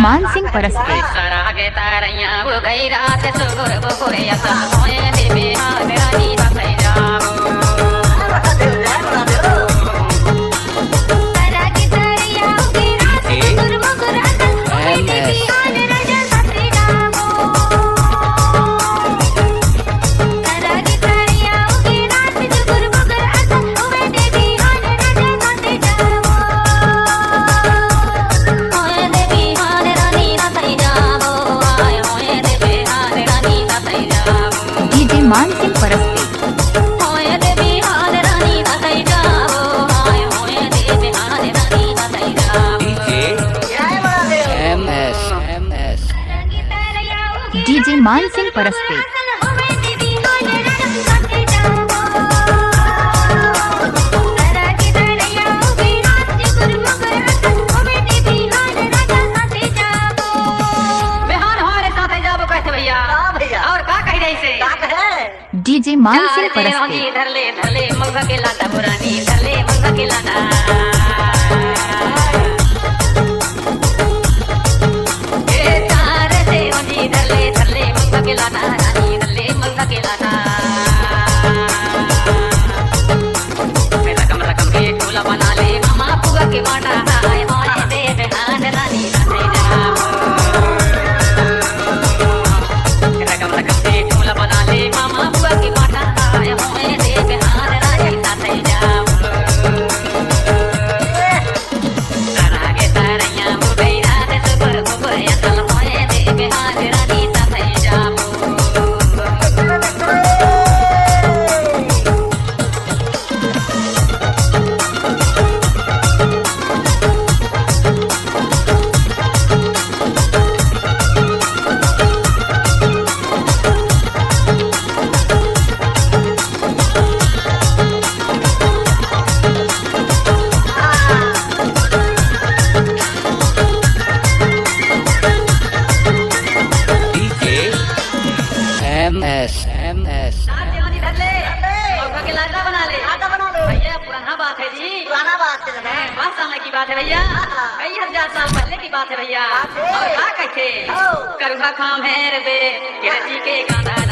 मान सिंह परस्ते मान सिंह परस्ते डीजे मान सिंह परस्ते डीजे मान सिंह परस्ते धरले धरले मंगा के लाटा पुरानी धरले मंगा के लाटा ए तार से ओनी धरले धरले मंगा के लाटा रानी धरले मंगा के लाटा मेरा कमरा कमरे टोला बना ले मामा पुगा के बाटा हाय हाय दे बेहान रानी रानी मेरा कमरा कमरे टोला बना ले मामा पुगा के बाटा बात है भैया कई हजार साल पहले की बात है भैया और क्या कहते करुखा खाम है रे बे के गाना